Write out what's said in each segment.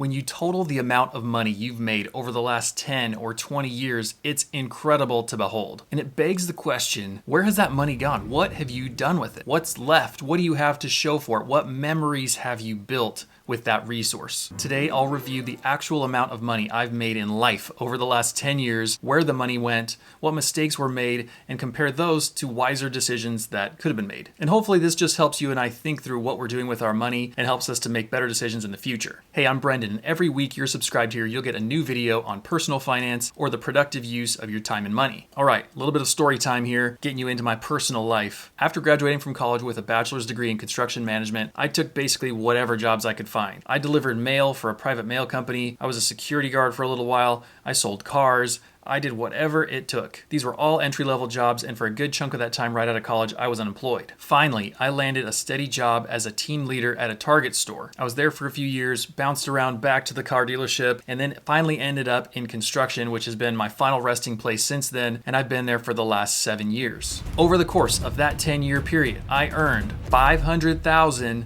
When you total the amount of money you've made over the last 10 or 20 years, it's incredible to behold. And it begs the question, where has that money gone? What have you done with it? What's left? What do you have to show for it? What memories have you built with that resource? Today, I'll review the actual amount of money I've made in life over the last 10 years, where the money went, what mistakes were made, and compare those to wiser decisions that could have been made. And hopefully this just helps you and I think through what we're doing with our money and helps us to make better decisions in the future. Hey, I'm Brendan, and every week you're subscribed here, you'll get a new video on personal finance or the productive use of your time and money. All right, a little bit of story time here, getting you into my personal life. After graduating from college with a bachelor's degree in construction management, I took basically whatever jobs I could find. I delivered mail for a private mail company. I was a security guard for a little while. I sold cars. I did whatever it took. These were all entry-level jobs, and for a good chunk of that time right out of college, I was unemployed. Finally, I landed a steady job as a team leader at a Target store. I was there for a few years, bounced around back to the car dealership, and then finally ended up in construction, which has been my final resting place since then, and I've been there for the last 7 years. Over the course of that 10-year period, I earned $500,057.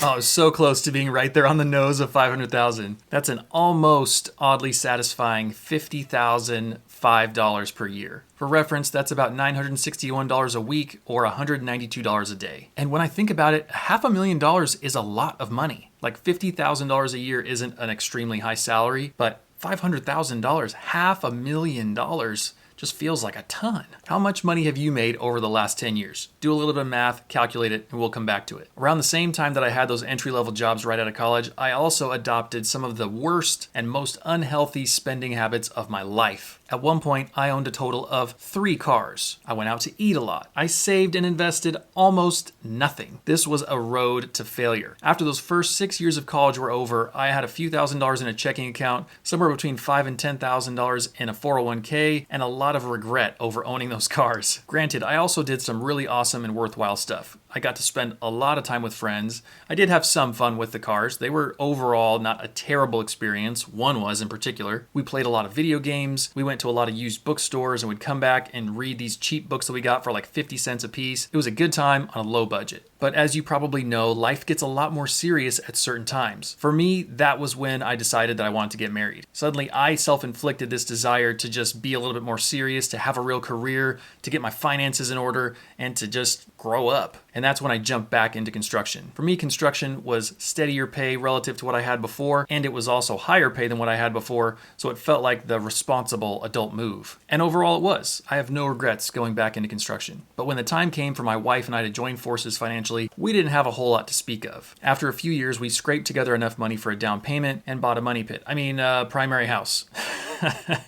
Oh, I was so close to being right there on the nose of 500,000. That's an almost oddly satisfying $50,005 per year. For reference, that's about $961 a week or $192 a day. And when I think about it, $500,000 is a lot of money. Like $50,000 a year isn't an extremely high salary, but $500,000, $500,000 just feels like a ton. How much money have you made over the last 10 years? Do a little bit of math, calculate it, and we'll come back to it. Around the same time that I had those entry-level jobs right out of college, I also adopted some of the worst and most unhealthy spending habits of my life. At one point, I owned a total of 3 cars. I went out to eat a lot. I saved and invested almost nothing. This was a road to failure. After those first 6 years of college were over, I had a few $1,000s in a checking account, somewhere between $5,000 and $10,000 in a 401k, and a lot of regret over owning those cars. Granted, I also did some really awesome and worthwhile stuff. I got to spend a lot of time with friends. I did have some fun with the cars. They were overall not a terrible experience. One was in particular. We played a lot of video games. We went to a lot of used bookstores and would come back and read these cheap books that we got for like 50 cents a piece. It was a good time on a low budget. But as you probably know, life gets a lot more serious at certain times. For me, that was when I decided that I wanted to get married. Suddenly, I self-inflicted this desire to just be a little bit more serious, to have a real career, to get my finances in order, and to just grow up. And that's when I jumped back into construction. For me, construction was steadier pay relative to what I had before, and it was also higher pay than what I had before, so it felt like the responsible adult move. And overall it was. I have no regrets going back into construction. But when the time came for my wife and I to join forces financially, we didn't have a whole lot to speak of. After a few years, we scraped together enough money for a down payment and bought a money pit. Primary house.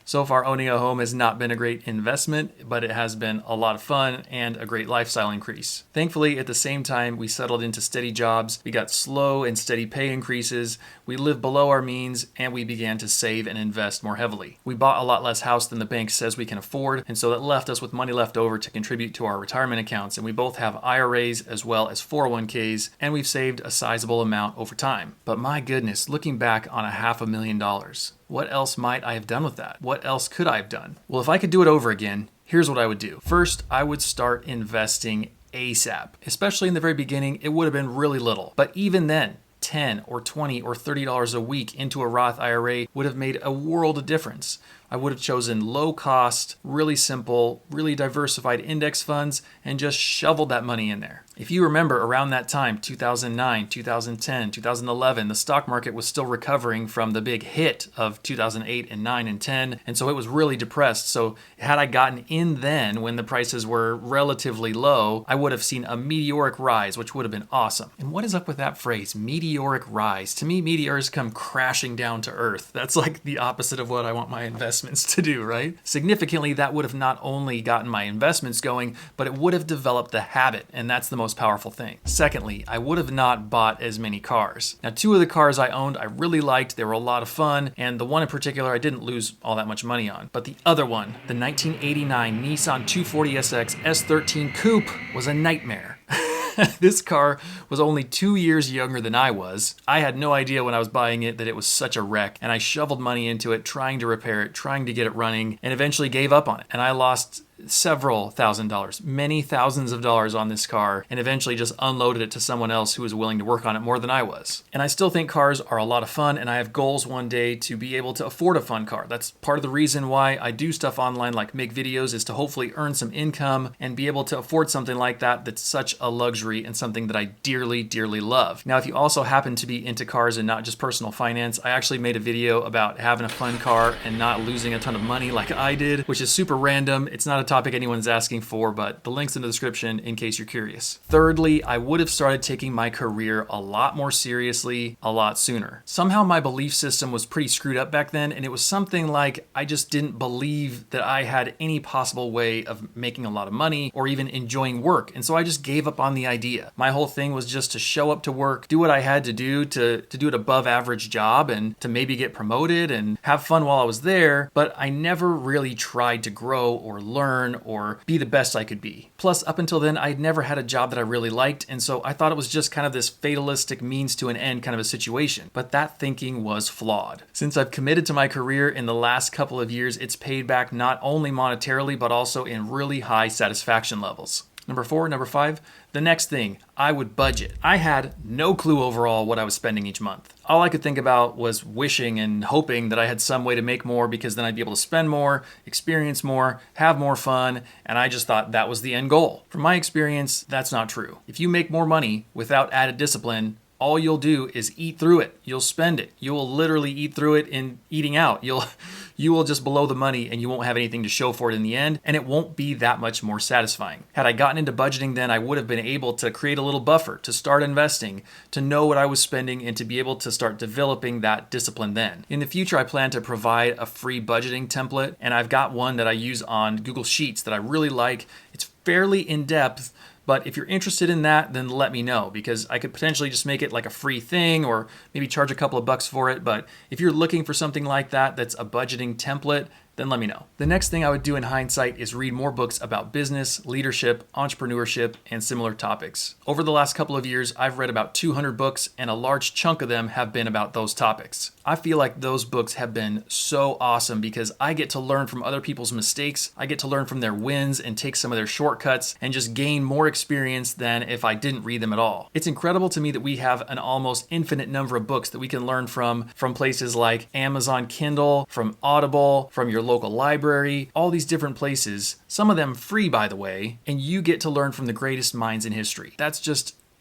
So far, owning a home has not been a great investment, but it has been a lot of fun and a great lifestyle increase. Thankfully, at the same time, we settled into steady jobs, we got slow and steady pay increases, we lived below our means, and we began to save and invest more heavily. We bought a lot less house than the bank says we can afford, and so that left us with money left over to contribute to our retirement accounts, and we both have IRAs as well as 401ks, and we've saved a sizable amount over time. But my goodness, looking back on $500,000, what else might I have done with that? What else could I have done? Well, if I could do it over again, here's what I would do. First, I would start investing ASAP. Especially in the very beginning, it would have been really little. But even then, $10 or $20 or $30 a week into a Roth IRA would have made a world of difference. I would have chosen low cost, really simple, really diversified index funds and just shoveled that money in there. If you remember around that time, 2009, 2010, 2011, the stock market was still recovering from the big hit of 2008 and 9 and 10. And so it was really depressed. So had I gotten in then when the prices were relatively low, I would have seen a meteoric rise, which would have been awesome. And what is up with that phrase, meteoric rise? To me, meteors come crashing down to earth. That's like the opposite of what I want my investments to do, right? Significantly, that would have not only gotten my investments going, but it would have developed the habit, and that's the most powerful thing. Secondly, I would have not bought as many cars. Now, 2 of the cars I owned, I really liked. They were a lot of fun, and the one in particular, I didn't lose all that much money on. But the other one, the 1989 Nissan 240SX S13 Coupe, was a nightmare. This car was only 2 years younger than I was. I had no idea when I was buying it that it was such a wreck, and I shoveled money into it, trying to repair it, trying to get it running, and eventually gave up on it. And I lost several $1,000s, many thousands of dollars on this car, and eventually just unloaded it to someone else who was willing to work on it more than I was. And I still think cars are a lot of fun, and I have goals one day to be able to afford a fun car. That's part of the reason why I do stuff online like make videos, is to hopefully earn some income and be able to afford something like that that's such a luxury and something that I dearly, dearly love. Now, if you also happen to be into cars and not just personal finance, I actually made a video about having a fun car and not losing a ton of money like I did, which is super random. It's not a topic anyone's asking for, but the link's in the description in case you're curious. Thirdly, I would have started taking my career a lot more seriously a lot sooner. Somehow my belief system was pretty screwed up back then, and it was something like I just didn't believe that I had any possible way of making a lot of money or even enjoying work, and so I just gave up on the idea. My whole thing was just to show up to work, do what I had to do to do an above average job and to maybe get promoted and have fun while I was there, but I never really tried to grow or learn or be the best I could be. Plus, up until then, I'd never had a job that I really liked, and so I thought it was just kind of this fatalistic means to an end kind of a situation. But that thinking was flawed. Since I've committed to my career in the last couple of years, it's paid back not only monetarily, but also in really high satisfaction levels. Number 5, the next thing, I would budget. I had no clue overall what I was spending each month. All I could think about was wishing and hoping that I had some way to make more, because then I'd be able to spend more, experience more, have more fun, and I just thought that was the end goal. From my experience, that's not true. If you make more money without added discipline, all you'll do is eat through it. You'll spend it. You will literally eat through it in eating out. You will just blow the money and you won't have anything to show for it in the end, and it won't be that much more satisfying. Had I gotten into budgeting then, I would have been able to create a little buffer, to start investing, to know what I was spending, and to be able to start developing that discipline then. In the future, I plan to provide a free budgeting template, and I've got one that I use on Google Sheets that I really like. It's fairly in-depth, but if you're interested in that, then let me know, because I could potentially just make it like a free thing or maybe charge a couple of bucks for it. But if you're looking for something like that, that's a budgeting template, then let me know. The next thing I would do in hindsight is read more books about business, leadership, entrepreneurship, and similar topics. Over the last couple of years, I've read about 200 books, and a large chunk of them have been about those topics. I feel like those books have been so awesome because I get to learn from other people's mistakes, I get to learn from their wins and take some of their shortcuts and just gain more experience than if I didn't read them at all. It's incredible to me that we have an almost infinite number of books that we can learn from places like Amazon Kindle, from Audible, from your local library, all these different places, some of them free, by the way, and you get to learn from the greatest minds in history.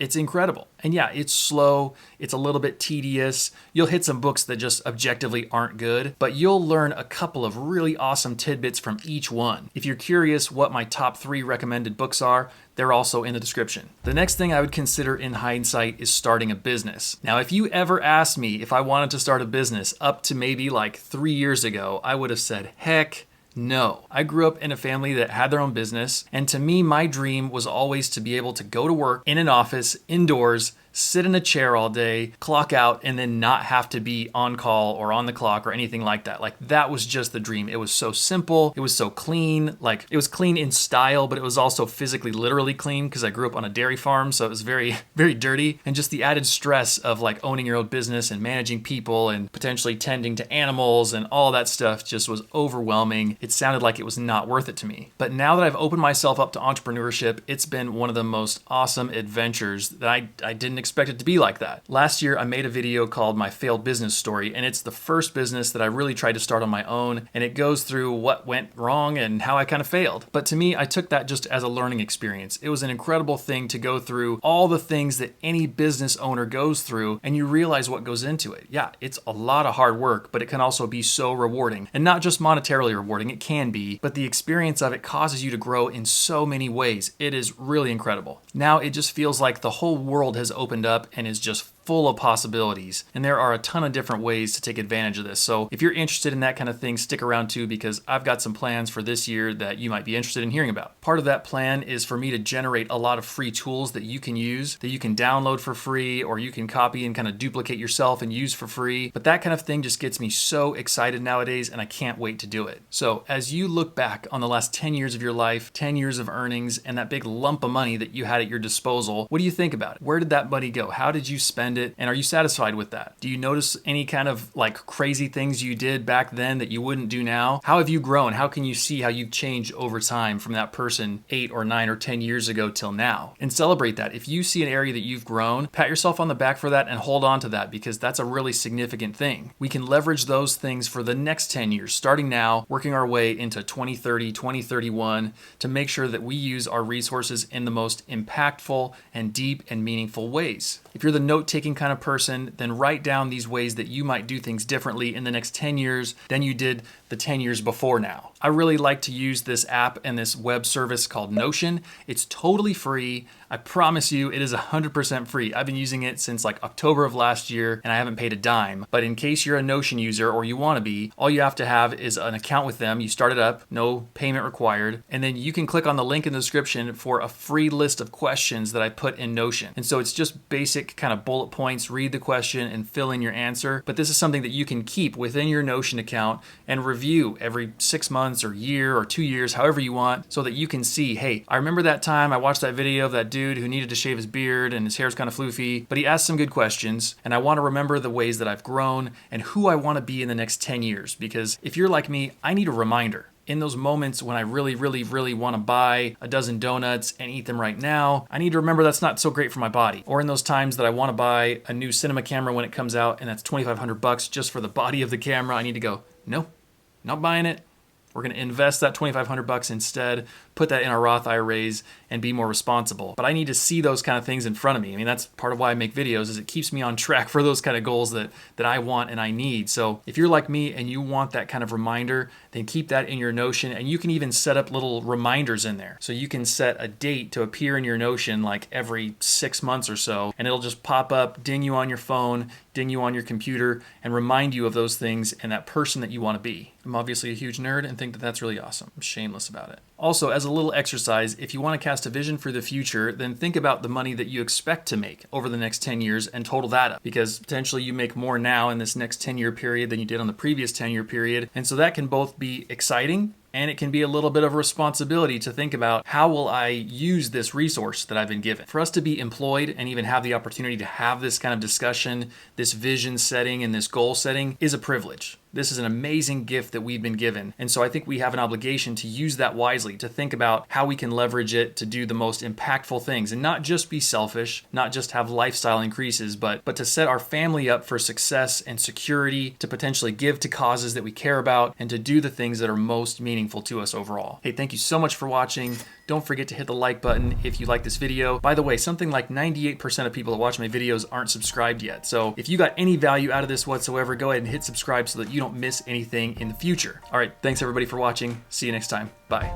It's incredible. And yeah, it's slow, it's a little bit tedious. You'll hit some books that just objectively aren't good, but you'll learn a couple of really awesome tidbits from each one. If you're curious what my top 3 recommended books are, they're also in the description. The next thing I would consider in hindsight is starting a business. Now, if you ever asked me if I wanted to start a business up to maybe like 3 years ago, I would have said, heck no. I grew up in a family that had their own business, and to me, my dream was always to be able to go to work in an office, indoors, sit in a chair all day, clock out, and then not have to be on call or on the clock or anything like that. Like, that was just the dream. It was so simple. It was so clean. Like, it was clean in style, but it was also physically, literally clean because I grew up on a dairy farm, so it was very, very dirty. And just the added stress of like owning your own business and managing people and potentially tending to animals and all that stuff just was overwhelming. It sounded like it was not worth it to me. But now that I've opened myself up to entrepreneurship, it's been one of the most awesome adventures that I didn't expect it to be like that. Last year, I made a video called My Failed Business Story, and it's the first business that I really tried to start on my own, and it goes through what went wrong and how I kind of failed. But to me, I took that just as a learning experience. It was an incredible thing to go through all the things that any business owner goes through, and you realize what goes into it. Yeah, it's a lot of hard work, but it can also be so rewarding. And not just monetarily rewarding, it can be, but the experience of it causes you to grow in so many ways. It is really incredible. Now it just feels like the whole world has opened up and is just full of possibilities, and there are a ton of different ways to take advantage of this. So if you're interested in that kind of thing, stick around too, because I've got some plans for this year that you might be interested in hearing about. Part of that plan is for me to generate a lot of free tools that you can use, that you can download for free, or you can copy and kind of duplicate yourself and use for free. But that kind of thing just gets me so excited nowadays, and I can't wait to do it. So as you look back on the last 10 years of your life, 10 years of earnings, and that big lump of money that you had at your disposal, what do you think about it? Where did that money go? How did you spend spend it? And are you satisfied with that? Do you notice any kind of like crazy things you did back then that you wouldn't do now? How have you grown? How can you see how you've changed over time from that person 8 or 9 or 10 years ago till now? And celebrate that. If you see an area that you've grown, pat yourself on the back for that and hold on to that, because that's a really significant thing. We can leverage those things for the next 10 years, starting now, working our way into 2030, 2031, to make sure that we use our resources in the most impactful and deep and meaningful ways. If you're the note-taking kind of person, then write down these ways that you might do things differently in the next 10 years than you did the 10 years before now. I really like to use this app and this web service called Notion. It's totally free. I promise you it is 100% free. I've been using it since like October of last year and I haven't paid a dime. But in case you're a Notion user or you want to be, all you have to have is an account with them. You start it up, no payment required. And then you can click on the link in the description for a free list of questions that I put in Notion. And so it's just basic kind of bullet points, read the question and fill in your answer. But this is something that you can keep within your Notion account and review every 6 months or year or 2 years, however you want, so that you can see, hey, I remember that time I watched that video of that dude who needed to shave his beard and his hair's kind of floofy, but he asked some good questions, and I want to remember the ways that I've grown and who I want to be in the next 10 years. Because if you're like me, I need a reminder. In those moments when I really want to buy a dozen donuts and eat them right now, I need to remember that's not so great for my body. Or in those times that I want to buy a new cinema camera when it comes out and that's $2,500 just for the body of the camera, I need to go, no, not buying it. We're going to invest that $2,500 instead, put that in our Roth IRAs, and be more responsible. But I need to see those kind of things in front of me. I mean, that's part of why I make videos, is it keeps me on track for those kind of goals that I want and I need. So if you're like me and you want that kind of reminder, then keep that in your Notion, and you can even set up little reminders in there. So you can set a date to appear in your Notion like every 6 months or so, and it'll just pop up, ding you on your phone, ding you on your computer, and remind you of those things and that person that you want to be. I'm obviously a huge nerd and think that that's really awesome. I'm shameless about it. Also, as a little exercise, if you want to cast a vision for the future, then think about the money that you expect to make over the next 10 years and total that up, because potentially you make more now in this next 10-year period than you did on the previous 10-year period. And so that can both be exciting, and it can be a little bit of a responsibility to think about, how will I use this resource that I've been given? For us to be employed and even have the opportunity to have this kind of discussion, this vision setting and this goal setting is a privilege. This is an amazing gift that we've been given. And so I think we have an obligation to use that wisely, to think about how we can leverage it to do the most impactful things and not just be selfish, not just have lifestyle increases, but to set our family up for success and security, to potentially give to causes that we care about, and to do the things that are most meaningful to us overall. Hey, thank you so much for watching. Don't forget to hit the like button if you like this video. By the way, something like 98% of people that watch my videos aren't subscribed yet. So if you got any value out of this whatsoever, go ahead and hit subscribe so that you don't miss anything in the future. All right, thanks everybody for watching. See you next time. Bye.